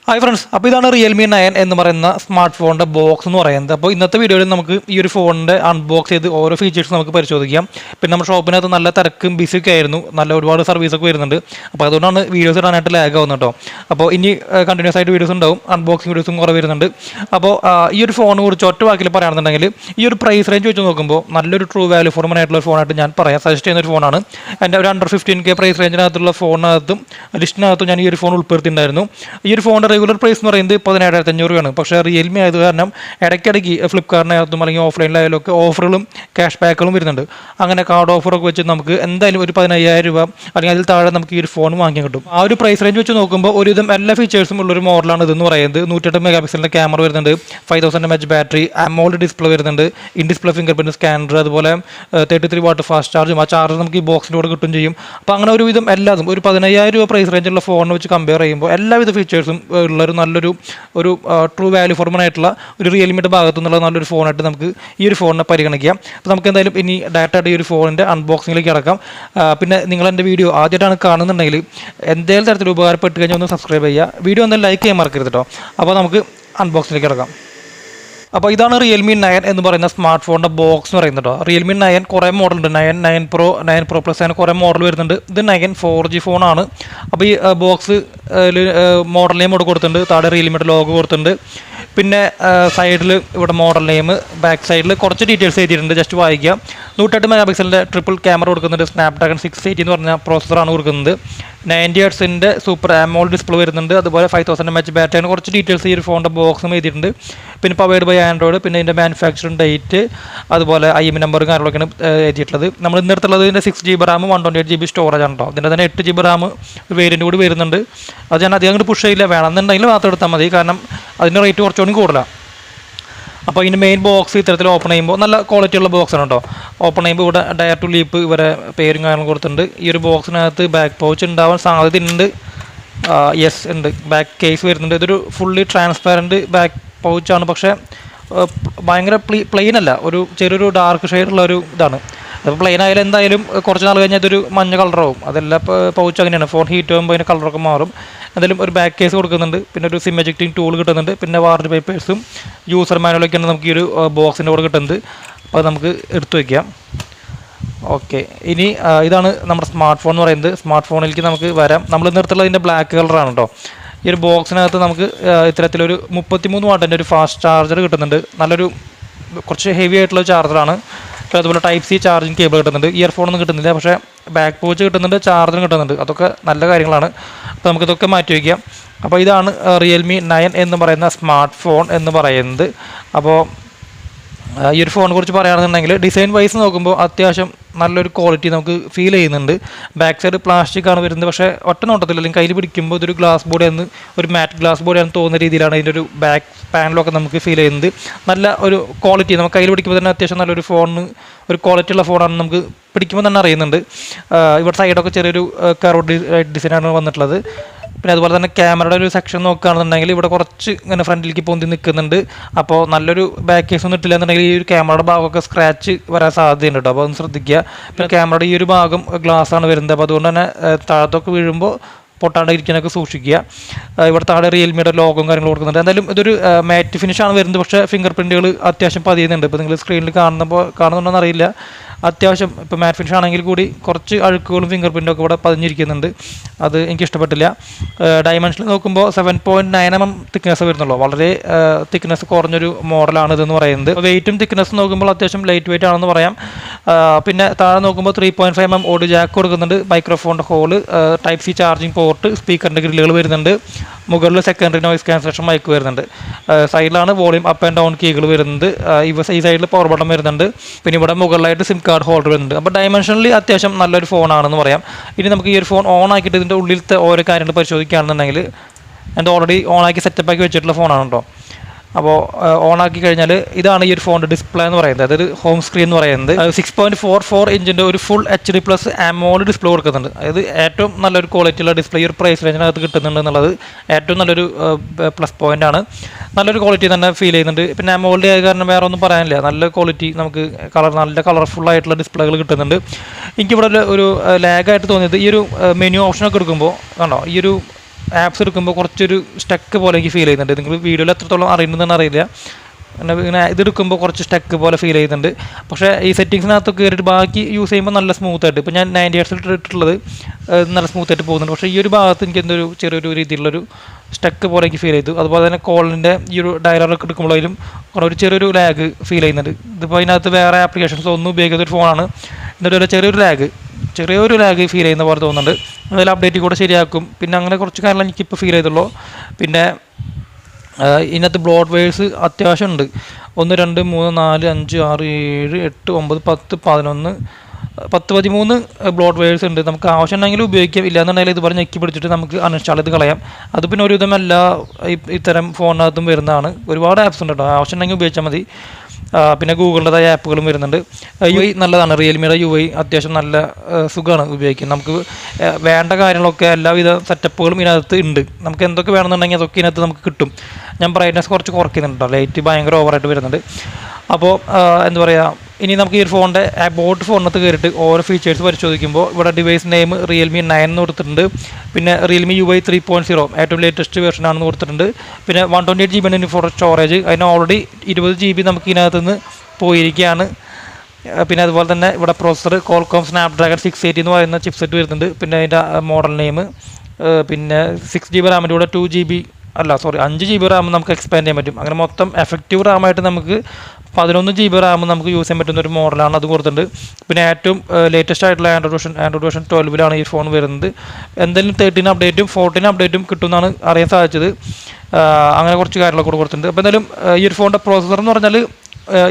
Hi friends, അപ്പോൾ ഇതാണ് Realme 9 എന്ന് പറയുന്ന സ്മാർട്ട് ഫോണിൻ്റെ ബോക്സ് എന്ന് പറയുന്നത്. അപ്പോൾ ഇന്നത്തെ വീഡിയോയിൽ നമുക്ക് ഈ ഒരു ഫോണിൻ്റെ അൺബോക്സ് ചെയ്ത് ഓരോ ഫീച്ചേഴ്സ് നമുക്ക് പരിശോധിക്കാം. പിന്നെ നമ്മുടെ ഷോപ്പിനകത്ത് നല്ല തിരക്കും ബിസിയൊക്കെ ആയിരുന്നു, നല്ല ഒരുപാട് സർവീസൊക്കെ വരുന്നുണ്ട്. അപ്പോൾ അതുകൊണ്ടാണ് വീഡിയോസ് ഇടാനായിട്ട് ലാഗ് ആവുന്നത് കേട്ടോ. അപ്പോൾ ഇനി കണ്ടിന്യൂസ് ആയിട്ട് വീഡിയോസ് ഉണ്ടാവും, അൺബോക്സിങ് വീഡിയോസും കുറേ വരുന്നുണ്ട്. അപ്പോൾ ഈ ഒരു ഫോണിനെ കുറിച്ച് ഒറ്റ വാക്കിൽ പറയുകയാണെന്നുണ്ടെങ്കിൽ ഈ ഒരു പ്രൈസ് റേഞ്ച് വെച്ച് നോക്കുമ്പോൾ നല്ലൊരു ട്രൂ വാല്യൂ ഫോർ മണി ആയിട്ടുള്ള ഫോണായിട്ട് ഞാൻ പറയാം, സജസ്റ്റ് ചെയ്യുന്ന ഒരു ഫോണാണ്. എൻ്റെ ഒരു അണ്ടർ 15K പ്രൈസ് റേഞ്ചിനകത്തുള്ള ഫോണിനകത്തും ലിസ്റ്റിനകത്തും ഞാൻ ഈ ഒരു ഫോൺ ഉൾപ്പെടുത്തിയിട്ടുണ്ടായിരുന്നു. ഈ ഒരു ഫോണിൻ്റെ റെഗുലർ പ്രൈസ് എന്ന് പറയുന്നത് 17,500 രൂപയാണ്. പക്ഷേ റിയൽമി ആയത് കാരണം ഇടയ്ക്കിടയ്ക്ക് ഫ്ലിപ്കാർട്ടിനകത്തും അല്ലെങ്കിൽ ഓഫ്ലൈനിലായാലും ഒക്കെ ഓഫറുകളും ക്യാഷ് ബാക്കുകളും വരുന്നുണ്ട്. അങ്ങനെ കാർഡ് ഓഫറൊക്കെ വെച്ച് നമുക്ക് എന്തായാലും ഒരു 15,000 രൂപ അല്ലെങ്കിൽ അതിൽ താഴെ നമുക്ക് ഈ ഒരു ഫോൺ വാങ്ങിക്കാൻ കിട്ടും. ആ ഒരു പ്രൈസ് റേഞ്ച് വെച്ച് നോക്കുമ്പോൾ ഒരുവിധം എല്ലാ ഫീച്ചേഴ്സും ഉള്ളൊരു മോഡലാണ് ഇതെന്ന് പറയുന്നത്. 108 മെഗാപിക്സലിൻ്റെ ക്യാമറ വരുന്നുണ്ട്, 5000 mAh ബാറ്ററി, AMOLED ഡിസ്പ്ലേ വരുന്നുണ്ട്, in display finger print scanner, അതുപോലെ 33 വാട്ട് ഫാസ്റ്റ് ചാർജും. ആ ചാർജ് നമുക്ക് ഈ ബോക്സിൻ്റെ കൂടെ കിട്ടും ചെയ്യും. അപ്പോൾ അങ്ങനെ ഒരുവിധം എല്ലാതും ഒരു 15,000 രൂപ പ്രൈസ് റേഞ്ചുള്ള ഫോണിനെ വെച്ച് കമ്പയർ ചെയ്യുമ്പോൾ എല്ലാവിധ ഫീച്ചേഴ്സും ഉള്ളൊരു നല്ലൊരു ട്രൂ വാല്യൂ ഫോർ മണി ആയിട്ടുള്ള ഒരു റിയൽമിയുടെ ഭാഗത്തു നിന്നുള്ള നല്ലൊരു ഫോണായിട്ട് നമുക്ക് ഈ ഒരു ഫോണിനെ പരിഗണിക്കാം. അപ്പോൾ നമുക്ക് എന്തായാലും ഇനി ഡയറക്റ്റായിട്ട് ഈ ഒരു ഫോണിൻ്റെ അൺബോക്സിങ്ങിലേക്ക് കിടക്കാം. പിന്നെ നിങ്ങൾ എൻ്റെ വീഡിയോ ആദ്യമായിട്ടാണ് കാണുന്നുണ്ടെങ്കിൽ എന്തെങ്കിലും തരത്തിൽ ഉപകാരപ്പെട്ട് കഴിഞ്ഞാൽ ഒന്ന് സബ്സ്ക്രൈബ് ചെയ്യുക, വീഡിയോ ഒന്ന് ലൈക്ക് ചെയ്യാൻ മറക്കരുത് കേട്ടോ. അപ്പോൾ നമുക്ക് അൺബോക്സിലേക്ക് കിടക്കാം. അപ്പോൾ ഇതാണ് Realme 9 എന്ന് പറയുന്ന സ്മാർട്ട് ഫോണിൻ്റെ ബോക്സ് എന്ന് പറയുന്നത് കേട്ടോ. Realme 9 കുറേ മോഡലുണ്ട്, 9 Pro, 9 Pro Plus അങ്ങനെ കുറേ മോഡൽ വരുന്നുണ്ട്. ഇത് 9 4G ഫോണാണ്. അപ്പോൾ ഈ ബോക്സ് മോഡൽ നെയിം ഇവിടെ കൊടുത്തിട്ടുണ്ട്, താഴെ റിയൽമിയുടെ ലോഗോ കൊടുത്തിട്ടുണ്ട്. പിന്നെ സൈഡിൽ ഇവിടെ മോഡൽ നെയിം, ബാക്ക് സൈഡിൽ കുറച്ച് ഡീറ്റെയിൽസ് എഴുതിയിട്ടുണ്ട്, ജസ്റ്റ് വായിക്കുക. 108 മെഗാപിക്സലിൻ്റെ ട്രിപ്പിൾ ക്യാമറ കൊടുക്കുന്നുണ്ട്, സ്നാപ്ഡ്രാഗൺ 680 എന്ന് പറഞ്ഞ പ്രോസസ്സറാണ് കൊടുക്കുന്നത്. 90 ഹെർട്സിൻ്റെ സൂപ്പർ AMOLED ഡിസ്പ്ലേ വരുന്നുണ്ട്, അതുപോലെ 5000 mAh ബാറ്ററി, അങ്ങനെ കുറച്ച് ഡീറ്റെയിൽസ് ഈ ഒരു ഫോണിൻ്റെ ബോക്സും എഴുതിയിട്ടുണ്ട്. പിന്നെ പവേർഡ് ബൈ ആൻഡ്രോയിഡ്, പിന്നെ ഇതിൻ്റെ മാനുഫാക്ചറിങ് ഡേറ്റ്, അതുപോലെ IM നമ്പറും കാര്യങ്ങളൊക്കെയാണ് എഴുതിയിട്ടുള്ളത്. നമ്മൾ ഇന്നെടുത്തുള്ളത് ഇതിൻ്റെ 6GB റാം 128GB സ്റ്റോറേജ് ആണ് കേട്ടോ. ഇതിൻ്റെ തന്നെ 8GB റാം വേരിയൻ്റ് കൂടി വരുന്നുണ്ട്. അത് ഞാൻ അധികം അങ്ങോട്ട് പുഷ് ചെയ്യില്ല, വേണമെന്നുണ്ടെങ്കിൽ മാത്രം എടുത്താൽ മതി, കാരണം അതിൻ്റെ റേറ്റ് കുറച്ചുകൂടി കൂടുതലാണ്. അപ്പോൾ ഇതിൻ്റെ മെയിൻ ബോക്സ് ഇത്തരത്തിൽ ഓപ്പൺ ചെയ്യുമ്പോൾ നല്ല ക്വാളിറ്റിയുള്ള ബോക്സാണ് കേട്ടോ. ഓപ്പൺ ചെയ്യുമ്പോൾ ഇവിടെ ഡയർ ടു ലീപ്പ് ഇവരെ പേരും കാര്യങ്ങളും കൊടുത്തിട്ടുണ്ട്. ഈ ഒരു ബോക്സിനകത്ത് ബാക്ക് പൗച്ച് ഉണ്ടാവാൻ സാധ്യതയുണ്ട്. യെസ് ഉണ്ട്, ബാക്ക് കേസ് വരുന്നുണ്ട്. ഇതൊരു ഫുള്ളി ട്രാൻസ്പാരൻറ്റ് ബാക്ക് പൗച്ചാണ്, പക്ഷേ ഭയങ്കര പ്ലെയിൻ അല്ല, ഒരു ചെറിയൊരു ഡാർക്ക് ഷെയ്ഡുള്ള ഒരു ഇതാണ്. അപ്പോൾ പ്ലെയിൻ ആയാലും എന്തായാലും കുറച്ച് നാൾ കഴിഞ്ഞാൽ ഇതൊരു മഞ്ഞ കളറാവും. അതെല്ലാം പൗച്ച് അങ്ങനെയാണ്, ഫോൺ ഹീറ്റ് ആകുമ്പോൾ അതിൻ്റെ കളറൊക്കെ മാറും. എന്തായാലും ഒരു ബാക്ക് കേസ് കൊടുക്കുന്നുണ്ട്, പിന്നെ ഒരു സിം എജക്റ്റിംഗ് ടൂൾ കിട്ടുന്നുണ്ട്, പിന്നെ വാറണ്ടി പേപ്പേഴ്സും യൂസർ മാനുവലൊക്കെയാണ് നമുക്ക് ഈ ഒരു ബോക്സിൻ്റെ കൂടെ കിട്ടുന്നത്. അപ്പോൾ അത് നമുക്ക് എടുത്തു വയ്ക്കാം. ഓക്കെ, ഇനി ഇതാണ് നമ്മുടെ സ്മാർട്ട് ഫോൺ എന്ന് പറയുന്നത്. സ്മാർട്ട് ഫോണിലേക്ക് നമുക്ക് വരാം. നമ്മൾ നിർത്തുള്ളത് ഇതിൻ്റെ ബ്ലാക്ക് കളറാണ് കേട്ടോ. ഈ ഒരു ബോക്സിനകത്ത് നമുക്ക് ഇത്തരത്തിലൊരു 33 വാട്ടിൻ്റെ ഒരു ഫാസ്റ്റ് ചാർജർ കിട്ടുന്നുണ്ട്. നല്ലൊരു കുറച്ച് ഹെവി ആയിട്ടുള്ള ചാർജറാണ്. അതുപോലെ Type-C ചാർജിങ് കേബിൾ കിട്ടുന്നുണ്ട്. ഇയർഫോണൊന്നും കിട്ടുന്നില്ല, പക്ഷേ ബാക്ക് പൗച്ച് കിട്ടുന്നുണ്ട്, ചാർജറും കിട്ടുന്നുണ്ട്. അതൊക്കെ നല്ല കാര്യങ്ങളാണ്. അപ്പോൾ നമുക്കിതൊക്കെ മാറ്റി വയ്ക്കാം. അപ്പോൾ ഇതാണ് Realme 9 എന്ന് പറയുന്ന സ്മാർട്ട് ഫോൺ എന്ന് പറയുന്നത്. അപ്പോൾ ഈ ഒരു ഫോണിനെ കുറിച്ച് പറയുകയാണെന്നുണ്ടെങ്കിൽ ഡിസൈൻ വൈസ് നോക്കുമ്പോൾ അത്യാവശ്യം നല്ലൊരു ക്വാളിറ്റി നമുക്ക് ഫീൽ ചെയ്യുന്നുണ്ട്. ബാക്ക് സൈഡ് പ്ലാസ്റ്റിക് ആണ് വരുന്നത്, പക്ഷേ ഒറ്റ നോട്ടത്തിൽ അല്ലെങ്കിൽ കയ്യിൽ പിടിക്കുമ്പോൾ ഇതൊരു ഗ്ലാസ് ബോഡിയാണെന്ന്, ഒരു മാറ്റ് ഗ്ലാസ് ബോഡിയാണെന്ന് തോന്നുന്ന രീതിയിലാണ് ഇതിൻ്റെ ഒരു ബാക്ക് പാനലൊക്കെ നമുക്ക് ഫീൽ ചെയ്യുന്നത്. നല്ല ഒരു ക്വാളിറ്റി നമുക്ക് കയ്യിൽ പിടിക്കുമ്പോൾ തന്നെ അത്യാവശ്യം നല്ലൊരു ഫോണിന് ഒരു ക്വാളിറ്റി ഉള്ള ഫോണാണെന്ന് നമുക്ക് പിടിക്കുമ്പോൾ തന്നെ അറിയുന്നുണ്ട്. ഇവിടെ സൈഡൊക്കെ ചെറിയൊരു കർവ് ഡിസൈനാണ് വന്നിട്ടുള്ളത്. പിന്നെ അതുപോലെ തന്നെ ക്യാമറയുടെ ഒരു സെക്ഷൻ നോക്കുകയാണെന്നുണ്ടെങ്കിൽ ഇവിടെ കുറച്ച് ഇങ്ങനെ ഫ്രണ്ടിലേക്ക് പൊന്തി നിൽക്കുന്നുണ്ട്. അപ്പോൾ നല്ലൊരു ബാക്ക് കേസ് ഒന്നും ഇട്ടില്ല എന്നുണ്ടെങ്കിൽ ഈ ഒരു ക്യാമറയുടെ ഭാഗമൊക്കെ സ്ക്രാച്ച് വരാൻ സാധ്യതയുണ്ട് കേട്ടോ. അപ്പോൾ ഒന്ന് ശ്രദ്ധിക്കുക. പിന്നെ ക്യാമറയുടെ ഈ ഒരു ഭാഗം ഗ്ലാസ്സാണ് വരുന്നത്, അപ്പോൾ അതുകൊണ്ട് തന്നെ താഴത്തൊക്കെ വീഴുമ്പോൾ പൊട്ടാണ്ടിരിക്കാനൊക്കെ സൂക്ഷിക്കുക. ഇവിടെ താഴെ റിയൽമിയുടെ ലോഗോയും കാര്യങ്ങളും കൊടുക്കുന്നുണ്ട്. എന്തായാലും ഇതൊരു മാറ്റ് ഫിനിഷാണ് വരുന്നത്, പക്ഷേ ഫിംഗർ പ്രിൻറ്റുകൾ അത്യാവശ്യം പതിയുന്നുണ്ട്. ഇപ്പോൾ നിങ്ങൾ സ്ക്രീനിൽ കാണുന്നുണ്ടോയെന്ന് അറിയില്ല. അത്യാവശ്യം ഇപ്പോൾ മാറ്റ് ഫിനിഷ് ആണെങ്കിൽ കൂടി കുറച്ച് അഴുക്കുകളും ഫിംഗർ പ്രിൻറ്റൊക്കെ ഇവിടെ പതിഞ്ഞിരിക്കുന്നുണ്ട്. അത് എനിക്ക് ഇഷ്ടപ്പെട്ടില്ല. ഡയമെൻഷനിൽ നോക്കുമ്പോൾ 7.9 mm തിക്നെസ് വരുന്നുള്ളൂ. വളരെ തിക്നെസ് കുറഞ്ഞൊരു മോഡലാണ് ഇതെന്ന് പറയുന്നത്. വെയിറ്റും തിക്നെസ്സും നോക്കുമ്പോൾ അത്യാവശ്യം ലൈറ്റ് വെയിറ്റ് ആണെന്ന് പറയാം. പിന്നെ താഴെ നോക്കുമ്പോൾ 3.5 mm ഓഡിയോ ജാക്ക് കൊടുക്കുന്നുണ്ട്, മൈക്രോഫോണിൻ്റെ ഹോള്, Type-C ചാർജിങ് പോർട്ട്, സ്പീക്കറിൻ്റെ ഗ്രില്ലുകൾ വരുന്നുണ്ട്. മുകളിൽ സെക്കൻഡറി നോയ്സ് ക്യാൻസലേഷൻ മൈക്ക് വരുന്നുണ്ട്. സൈഡിലാണ് വോളിയം അപ്പ് ആൻഡ് ഡൗൺ കീകൾ വരുന്നത്. ഈ സൈഡിൽ പവർ ബട്ടൺ വരുന്നുണ്ട്. പിന്നെ ഇവിടെ മുകളിലായിട്ട് സിം കാർഡ് ഹോൾഡർ വരുന്നുണ്ട്. അപ്പോൾ ഡയമെൻഷനിൽ അത്യാവശ്യം നല്ലൊരു ഫോണാണെന്ന് പറയാം. ഇനി നമുക്ക് ഈ ഒരു ഫോൺ ഓൺ ആക്കിയിട്ട് ഇതിൻ്റെ ഉള്ളിലത്തെ ഓരോ കാര്യങ്ങൾ പരിശോധിക്കുകയാണെന്നുണ്ടെങ്കിൽ എൻ്റെ ഓൾറെഡി ഓണാക്കി സെറ്റപ്പാക്കി വെച്ചിട്ടുള്ള ഫോണാണ് കേട്ടോ. അപ്പോൾ ഓണാക്കി കഴിഞ്ഞാൽ ഇതാണ് ഈ ഒരു ഫോണിൻ്റെ ഡിസ്പ്ലേ എന്ന് പറയുന്നത്. അതായത് ഹോം സ്ക്രീൻ എന്ന് പറയുന്നത് 6.44 ഇഞ്ചിൻ്റെ ഒരു ഫുൾ HD+ AMOLED ഡിസ്പ്ലേ കൊടുക്കുന്നുണ്ട്. അതായത് ഏറ്റവും നല്ലൊരു ക്വാളിറ്റിയുള്ള ഡിസ്പ്ലേ ഈ ഒരു പ്രൈസ് റേഞ്ചിനകത്ത് കിട്ടുന്നുണ്ട് എന്നുള്ളത് ഏറ്റവും നല്ലൊരു പ്ലസ് പോയിൻ്റാണ്. നല്ലൊരു ക്വാളിറ്റി തന്നെ ഫീൽ ചെയ്യുന്നുണ്ട്. പിന്നെ AMOLED ആയ കാരണം വേറെ ഒന്നും പറയാനില്ല, നല്ല ക്വാളിറ്റി നമുക്ക് നല്ല കളർഫുള്ളായിട്ടുള്ള ഡിസ്പ്ലേകൾ കിട്ടുന്നുണ്ട്. എനിക്കിവിടെ ഒരു ലാഗായിട്ട് തോന്നിയത് ഈ ഒരു മെനു ഓപ്ഷനൊക്കെ എടുക്കുമ്പോൾ കണ്ടോ, ഈ ഒരു ആപ്സ് എടുക്കുമ്പോൾ കുറച്ചൊരു സ്റ്റക്ക് പോലെ എനിക്ക് ഫീൽ ചെയ്യുന്നുണ്ട്. നിങ്ങൾ വീഡിയോയിൽ എത്രത്തോളം അറിയുന്നതെന്ന് അറിയില്ല. ഇങ്ങനെ ഇതെടുക്കുമ്പോൾ കുറച്ച് സ്റ്റക്ക് പോലെ ഫീൽ ചെയ്യുന്നുണ്ട്. പക്ഷേ ഈ സെറ്റിങ്സിനകത്ത് കയറിയിട്ട് ബാക്കി യൂസ് ചെയ്യുമ്പോൾ നല്ല സ്മൂത്തായിട്ട്, ഇപ്പോൾ ഞാൻ 90 Hz ഇട്ടിട്ടുള്ളത് നല്ല സ്മൂത്തായിട്ട് പോകുന്നുണ്ട്. പക്ഷേ ഈ ഒരു ഭാഗത്ത് എനിക്ക് എന്തൊരു ചെറിയൊരു രീതിയിലുള്ളൊരു സ്റ്റക്ക് പോലെ എനിക്ക് ഫീൽ ചെയ്തു. അതുപോലെ തന്നെ കോളിൻ്റെ ഈ ഒരു ഡയലോഗൊക്കെ എടുക്കുമ്പോഴും ഒരു ചെറിയൊരു ലാഗ് ഫീൽ ചെയ്യുന്നുണ്ട്. ഇതിപ്പോൾ അതിനകത്ത് വേറെ ആപ്ലിക്കേഷൻസ് ഒന്നും ഉപയോഗിക്കുന്ന ഒരു ഫോണാണ്, എന്നിട്ട് ചെറിയൊരു ലാഗ് ഫീൽ ചെയ്യുന്ന പോലെ തോന്നുന്നുണ്ട്. അതിൽ അപ്ഡേറ്റ് കൂടെ ശരിയാക്കും. പിന്നെ അങ്ങനെ കുറച്ച് കാര്യങ്ങൾ എനിക്കിപ്പോൾ ഫീൽ ചെയ്തുള്ളൂ. പിന്നെ ഇതിനകത്ത് ബ്ലോഡ് വെയേഴ്സ് അത്യാവശ്യം ഉണ്ട്. 1 2 3 4 5 6 7 8 9 10 11 10 13 ബ്ലോഡ് വെയേഴ്സ് ഉണ്ട്. നമുക്ക് ആവശ്യമുണ്ടെങ്കിൽ ഉപയോഗിക്കാം, ഇല്ലാന്നുണ്ടെങ്കിൽ ഇതുപോലെ ഞെക്കി പിടിച്ചിട്ട് നമുക്ക് അൺഇൻസ്റ്റാൾ ചെയ്ത് കളയാം. അത് പിന്നെ ഒരുവിധം എല്ലാ ഇത്തരം ഫോണിനകത്തും വരുന്നതാണ്. ഒരുപാട് ആപ്സ് ഉണ്ട് കേട്ടോ, ആവശ്യമുണ്ടെങ്കിൽ ഉപയോഗിച്ചാൽ മതി. പിന്നെ ഗൂഗിളിൻ്റെതായ ആപ്പുകളും വരുന്നുണ്ട്. UI നല്ലതാണ്, റിയൽമിയുടെ UI അത്യാവശ്യം നല്ല സുഖമാണ് ഉപയോഗിക്കാൻ. നമുക്ക് വേണ്ട കാര്യങ്ങളൊക്കെ എല്ലാവിധ സെറ്റപ്പുകളും ഇതിനകത്ത് ഉണ്ട്. നമുക്ക് എന്തൊക്കെ വേണമെന്നുണ്ടെങ്കിൽ അതൊക്കെ ഇതിനകത്ത് നമുക്ക് കിട്ടും. ഞാൻ ബ്രൈറ്റ്നസ് കുറച്ച് കുറയ്ക്കുന്നുണ്ട് കേട്ടോ, ലൈറ്റ് ഭയങ്കര ഓവറായിട്ട് വരുന്നുണ്ട്. അപ്പോൾ എന്താ പറയുക, ഇനി നമുക്ക് ഈ ഒരു ഫോണിൻ്റെ ബോട്ട് ഫോണിനകത്ത് കയറിയിട്ട് ഓരോ ഫീച്ചേഴ്സ് പരിശോധിക്കുമ്പോൾ ഇവിടെ ഡിവൈസ് നെയിം Realme 9 എന്ന് കൊടുത്തിട്ടുണ്ട്. പിന്നെ Realme UI 3.0 ഏറ്റവും ലേറ്റസ്റ്റ് വെർഷനാണെന്ന് കൊടുത്തിട്ടുണ്ട്. പിന്നെ 128 GB ഫോർ സ്റ്റോറേജ്, അതിന് ഓൾറെഡി 20 GB നമുക്ക് ഇതിനകത്ത് നിന്ന് പോയിരിക്കുകയാണ്. പിന്നെ അതുപോലെ തന്നെ ഇവിടെ പ്രോസസ്സർ Qualcomm Snapdragon 680 എന്ന് പറയുന്ന ചിപ്സെറ്റ് വരുന്നുണ്ട്. പിന്നെ അതിൻ്റെ മോഡൽ നെയിം, പിന്നെ 6 GB റാമിൻ്റെ കൂടെ 5 GB റാം നമുക്ക് എക്സ്പാൻഡ് ചെയ്യാൻ പറ്റും. അങ്ങനെ മൊത്തം എഫക്റ്റീവ് റാമായിട്ട് നമുക്ക് 11 GB റാം നമുക്ക് യൂസ് ചെയ്യാൻ പറ്റുന്ന ഒരു മോഡലാണ്, അത് കൊടുത്തിട്ടുണ്ട്. പിന്നെ ഏറ്റവും ലേറ്റസ്റ്റ് ആയിട്ടുള്ള ആൻഡ്രോയിഡ് വേർഷൻ 12 ഈ ഫോൺ വരുന്നത്. എന്തായാലും 13 അപ്ഡേറ്റും 14 അപ്ഡേറ്റും കിട്ടുമെന്നാണ് അറിയാൻ സാധിച്ചത്. അങ്ങനെ കുറച്ച് കാര്യങ്ങളൊക്കെ കൂടെ കൊടുത്തിട്ടുണ്ട്. അപ്പോൾ എന്തായാലും ഈ ഒരു ഫോണിൻ്റെ പ്രോസസ്സർ എന്ന് പറഞ്ഞാൽ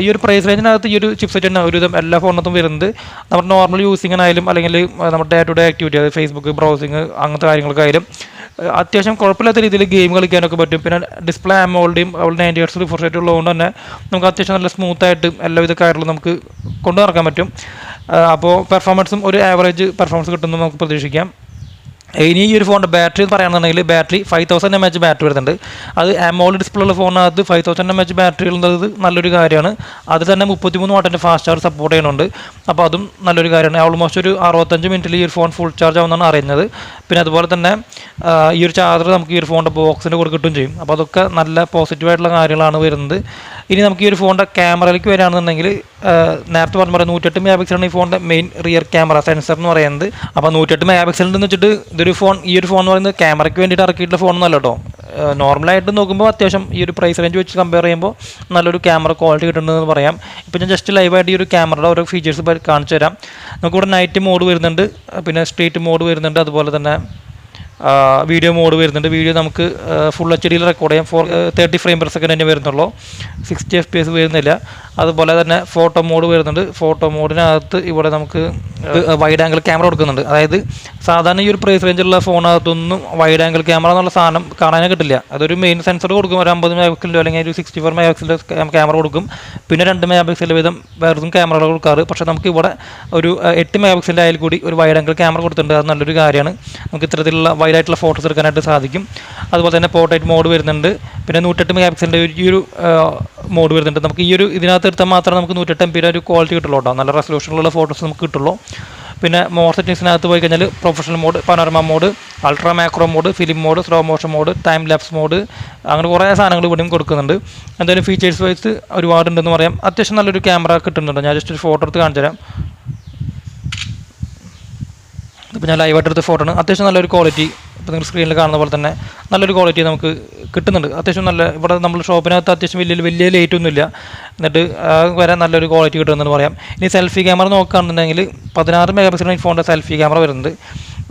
ഈ ഒരു പ്രൈസ് റേഞ്ചിനകത്ത് ഈ ഒരു ചിപ്സെറ്റ് തന്നെ ഒരുവിധം എല്ലാ ഫോണിനകത്തും വരുന്നത്. നമ്മുടെ നോർമൽ യൂസിങ്ങിനായാലും അല്ലെങ്കിൽ നമ്മുടെ ഡേ ടു ഡേ ആക്ടിവിറ്റി, അതായത് ഫേസ്ബുക്ക് ബ്രൗസിങ് അങ്ങനത്തെ കാര്യങ്ങൾക്കായാലും അത്യാവശ്യം കുഴപ്പമില്ലാത്ത രീതിയിൽ ഗെയിം കളിക്കാനൊക്കെ പറ്റും. പിന്നെ ഡിസ്പ്ലേ AMOLEDയും 90 Hz റിഫ്രഷ് റേറ്റ് ഉള്ളതുകൊണ്ട് തന്നെ നമുക്ക് അത്യാവശ്യം നല്ല സ്മൂത്തായിട്ട് എല്ലാവിധ കാര്യങ്ങളും നമുക്ക് കൊണ്ടു നടക്കാൻ പറ്റും. അപ്പോൾ പെർഫോമൻസും ഒരു ആവറേജ് പെർഫോമൻസ് കിട്ടുമെന്ന് നമുക്ക് പ്രതീക്ഷിക്കാം. ഇനി ഈ ഒരു ഫോണിൻ്റെ ബാറ്ററി എന്ന് പറയുകയാണെന്നുണ്ടെങ്കിൽ ബാറ്ററി 5000 mAh ബാറ്ററി വരുന്നുണ്ട്. അത് AMOLED ഡിസ്പ്ലേ ഉള്ള ഫോണിനകത്ത് 5000 mAh ബാറ്ററി ഉള്ളത് നല്ലൊരു കാര്യമാണ്. അത് തന്നെ 33 വാട്ടിൻ്റെ ഫാസ്റ്റ് ചാർജ് സപ്പോർട്ട് ചെയ്യുന്നുണ്ട്. അപ്പോൾ അതും നല്ലൊരു കാര്യമാണ്. ഓൾമോസ്റ്റ് ഒരു 65 മിനിറ്റിൽ ഈ ഒരു ഫോൺ ഫുൾ ചാർജ് ആവുമെന്നാണ് അറിയുന്നത്. പിന്നെ അതുപോലെ തന്നെ ഈ ഒരു ചാർജർ നമുക്ക് ഈ ഒരു ഫോണിൻ്റെ ബോക്സിൻ്റെ കൂടെ കിട്ടുകയും ചെയ്യും. അപ്പോൾ അതൊക്കെ നല്ല പോസിറ്റീവായിട്ടുള്ള കാര്യങ്ങളാണ് വരുന്നത്. ഇനി നമുക്ക് ഈ ഒരു ഫോണിൻ്റെ ക്യാമറയിലേക്ക് വരികയാണെന്നുണ്ടെങ്കിൽ നേരത്തെ പറഞ്ഞ 108 MP ഈ ഫോണിൻ്റെ മെയിൻ റിയർ ക്യാമറ സെൻസർ എന്ന് പറയുന്നത്. അപ്പോൾ 108 MP എന്ന് വെച്ചിട്ട് ഈ ഒരു ഫോൺ എന്ന് പറയുന്നത് ക്യാമറയ്ക്ക് വേണ്ടിയിട്ട് ഇറക്കിയിട്ടുള്ള ഫോണൊന്നും അല്ല കേട്ടോ. നോർമലായിട്ട് നോക്കുമ്പോൾ അത്യാവശ്യം ഈ ഒരു പ്രൈസ് റേഞ്ച് വെച്ച് കമ്പയർ ചെയ്യുമ്പോൾ നല്ലൊരു ക്യാമറ ക്വാളിറ്റി കിട്ടുന്നുണ്ടെന്ന് പറയാം. ഇപ്പോൾ ഞാൻ ജസ്റ്റ് ലൈവായിട്ട് ഈ ഒരു ക്യാമറയുടെ ഓരോ ഫീച്ചേഴ്സ് കാണിച്ചു തരാം. നമുക്കിവിടെ നൈറ്റ് മോഡ് വരുന്നുണ്ട്, പിന്നെ സ്ട്രീറ്റ് മോഡ് വരുന്നുണ്ട്, അതുപോലെ തന്നെ വീഡിയോ മോഡ് വരുന്നുണ്ട്. വീഡിയോ നമുക്ക് ഫുൾ HD റെക്കോർഡ് ചെയ്യാം. 30 ഫ്രെയിം പെർ സെക്കൻഡ് തന്നെ വരുന്നുള്ളൂ, 60 FPS വരുന്നില്ല. അതുപോലെ തന്നെ ഫോട്ടോ മോഡ് വരുന്നുണ്ട്. ഫോട്ടോ മോഡിനകത്ത് ഇവിടെ നമുക്ക് വൈഡ് ആംഗിൾ ക്യാമറ കൊടുക്കുന്നുണ്ട്. അതായത് സാധാരണ ഈ ഒരു പ്രൈസ് റേഞ്ചിലുള്ള ഫോണിനകത്തൊന്നും വൈഡ് ആംഗിൾ ക്യാമറ എന്നുള്ള സാധനം കാണാനേ കിട്ടില്ല. അതൊരു മെയിൻ സെൻസർ കൊടുക്കും, ഒരു 50 MP അല്ലെങ്കിൽ ഒരു 64 MP ക്യാമറ കൊടുക്കും. പിന്നെ 2 MP വീതം വേറെതും ക്യാമറകൾ കൊടുക്കാറ്. പക്ഷേ നമുക്ക് ഇവിടെ ഒരു 8 MP ആയാൽ കൂടി ഒരു വൈഡ് ആംഗിൾ ക്യാമറ കൊടുത്തിട്ടുണ്ട്. അത് നല്ലൊരു കാര്യമാണ്. നമുക്ക് ഇത്തരത്തിലുള്ള വൈഡായിട്ടുള്ള ഫോട്ടോസ് എടുക്കാനായിട്ട് സാധിക്കും. അതുപോലെ തന്നെ പോർട്രേറ്റ് മോഡ് വരുന്നുണ്ട്. പിന്നെ 108 MP ഈ ഒരു മോഡ് വരുന്നുണ്ട്. നമുക്ക് ഈ ഒരു ഇതിനകത്ത് എടുത്താൽ മാത്രമേ നമുക്ക് 108 MP ഒരു ക്വാളിറ്റി കിട്ടുള്ളൂ കേട്ടോ, നല്ല റെസൊല്യൂഷനിലുള്ള ഫോട്ടോസ് നമുക്ക് കിട്ടുള്ളൂ. പിന്നെ മോർ സെറ്റിങ്സിനകത്ത് പോയി കഴിഞ്ഞാൽ professional mode, panorama mode, ultra macro mode, film mode, slow motion mode, time lapse mode, അങ്ങനെ കുറേ സാധനങ്ങൾ ഇവിടെയും കൊടുക്കുന്നുണ്ട്. എന്തായാലും ഫീച്ചേഴ്സ് വൈസ് ഒരുപാടുണ്ടെന്ന് പറയാം. അത്യാവശ്യം നല്ലൊരു ക്യാമറ കിട്ടുന്നുണ്ട്. ഞാൻ ജസ്റ്റ് ഒരു ഫോട്ടോ എടുത്ത് കാണിച്ചു തരാം. ഇപ്പോൾ ഞാൻ ലൈവായിട്ട് എടുത്ത ഫോട്ടോ ആണ്. അത്യാവശ്യം നല്ലൊരു ക്വാളിറ്റി, ഇപ്പോൾ നിങ്ങൾ സ്ക്രീനിൽ കാണുന്ന പോലെ തന്നെ നല്ലൊരു ക്വാളിറ്റി നമുക്ക് കിട്ടുന്നുണ്ട്. അത്യാവശ്യം നല്ല, ഇവിടെ നമ്മൾ ഷോപ്പിനകത്ത് അത്യാവശ്യം വലിയ ലൈറ്റ് ഒന്നുമില്ല, എന്നിട്ട് വരെ നല്ലൊരു ക്വാളിറ്റി കിട്ടുമെന്ന് പറയാം. ഇനി സെൽഫി ക്യാമറ നോക്കുകയാണെന്നുണ്ടെങ്കിൽ 16 MP ഈ ഫോണിൻ്റെ സെൽഫി ക്യാമറ വരുന്നുണ്ട്.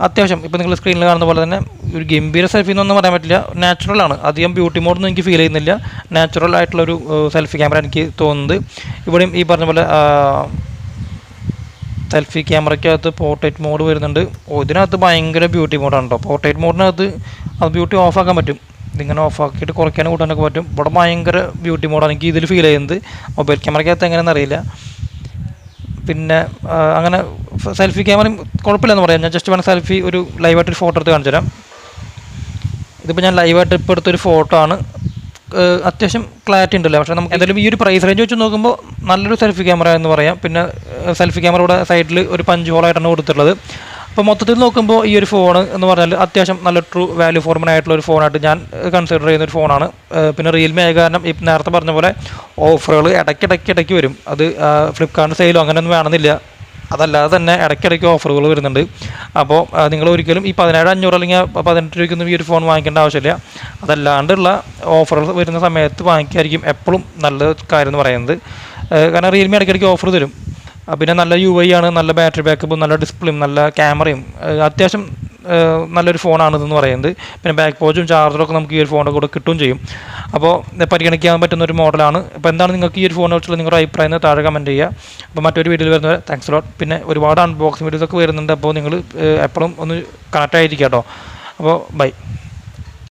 അത്യാവശ്യം ഇപ്പോൾ നിങ്ങൾ സ്ക്രീനിൽ കാണുന്ന പോലെ തന്നെ ഒരു ഗംഭീര സെൽഫി എന്നൊന്നും പറയാൻ പറ്റില്ല, നാച്ചുറലാണ്. അധികം ബ്യൂട്ടി മോഡൊന്നും എനിക്ക് ഫീൽ ചെയ്യുന്നില്ല, നാച്ചുറൽ ആയിട്ടുള്ളൊരു സെൽഫി ക്യാമറ എനിക്ക് തോന്നുന്നത്. ഇവിടെയും ഈ പറഞ്ഞ പോലെ സെൽഫി ക്യാമറയ്ക്കകത്ത് പോർട്രേറ്റ് മോഡ് വരുന്നുണ്ട്. ഇതിനകത്ത് ഭയങ്കര ബ്യൂട്ടി മോഡാണ് കേട്ടോ. പോർട്രേറ്റ് മോഡിനകത്ത് അത് ബ്യൂട്ടി ഓഫാക്കാൻ പറ്റും, ഇതിങ്ങനെ ഓഫാക്കിയിട്ട് കുറയ്ക്കാനും കൂട്ടാനൊക്കെ പറ്റും. ഇവിടെ ഭയങ്കര ബ്യൂട്ടി മോഡാണ് എനിക്ക് ഇതിൽ ഫീൽ ചെയ്യുന്നത്. മൊബൈൽ ക്യാമറയ്ക്കകത്ത് എങ്ങനെയെന്ന് അറിയില്ല. പിന്നെ അങ്ങനെ സെൽഫി ക്യാമറയും കുഴപ്പമില്ലെന്ന് പറയാം. ഞാൻ ജസ്റ്റ് വേണം സെൽഫി ഒരു ലൈവായിട്ടൊരു ഫോട്ടോ എടുത്ത് കാണിച്ചു തരാം. ഇതിപ്പോൾ ഞാൻ ലൈവായിട്ട് ഇപ്പോൾ എടുത്തൊരു ഫോട്ടോ ആണ്. അത്യാവശ്യം ക്ലാരിറ്റി ഉണ്ടല്ലോ. പക്ഷേ നമുക്ക് എന്തായാലും ഈ ഒരു പ്രൈസ് റേഞ്ച് വെച്ച് നോക്കുമ്പോൾ നല്ലൊരു സെൽഫി ക്യാമറ എന്ന് പറയാം. പിന്നെ സെൽഫി ക്യാമറയുടെ സൈഡിൽ ഒരു പഞ്ച് ഹോളായിട്ടാണ് കൊടുത്തിട്ടുള്ളത്. അപ്പോൾ മൊത്തത്തിൽ നോക്കുമ്പോൾ ഈ ഒരു ഫോൺ എന്ന് പറഞ്ഞാൽ അത്യാവശ്യം നല്ല ട്രൂ വാല്യൂ ഫോർ മണി ആയിട്ടുള്ള ഒരു ഫോണായിട്ട് ഞാൻ കൺസിഡർ ചെയ്യുന്ന ഒരു ഫോണാണ്. പിന്നെ റിയൽമി ആയ കാരണം ഈ നേരത്തെ പറഞ്ഞ പോലെ ഓഫറുകൾ ഇടയ്ക്കിടയ്ക്ക് വരും. അത് ഫ്ലിപ്കാർട്ട് സെയിലോ അങ്ങനെയൊന്നും വേണമെന്നില്ല, അതല്ലാതെ തന്നെ ഇടയ്ക്കിടയ്ക്ക് ഓഫറുകൾ വരുന്നുണ്ട്. അപ്പോൾ നിങ്ങൾ ഒരിക്കലും ഈ 17,500 അല്ലെങ്കിൽ 18 രൂപയ്ക്കൊന്നും ഈ ഒരു ഫോൺ വാങ്ങിക്കേണ്ട ആവശ്യമില്ല. അതല്ലാണ്ടുള്ള ഓഫറുകൾ വരുന്ന സമയത്ത് വാങ്ങിക്കായിരിക്കും എപ്പോഴും നല്ല കാര്യം എന്ന് പറയുന്നത്. കാരണം റിയൽമി ഇടയ്ക്കിടയ്ക്ക് ഓഫർ തരും. പിന്നെ നല്ല UI ആണ്, നല്ല ബാറ്ററി ബാക്കപ്പും നല്ല ഡിസ്പ്ലേയും നല്ല ക്യാമറയും, അത്യാവശ്യം നല്ലൊരു ഫോണാണിതെന്ന് പറയുന്നത്. പിന്നെ ബാക്ക് പോച്ചും ചാർജറൊക്കെ നമുക്ക് ഈ ഒരു ഫോണിൻ്റെ കൂടെ കിട്ടുകയും ചെയ്യും. അപ്പോൾ പരിഗണിക്കാൻ പറ്റുന്ന ഒരു മോഡലാണ്. അപ്പോൾ എന്താണ് നിങ്ങൾക്ക് ഈ ഒരു ഫോണിനെ കുറിച്ചുള്ള നിങ്ങളുടെ അഭിപ്രായം താഴെ കമൻറ്റ് ചെയ്യുക. അപ്പോൾ മറ്റൊരു വീഡിയോയിൽ വരുന്നത് താങ്ക്സ് ലോട്ട്. പിന്നെ ഒരുപാട് അൺബോക്സിങ് വീഡിയോസൊക്കെ വരുന്നുണ്ട്. അപ്പോൾ നിങ്ങൾ എപ്പോഴും ഒന്ന് കണക്റ്റ് ആയിരിക്കുക കേട്ടോ. അപ്പോൾ ബൈ.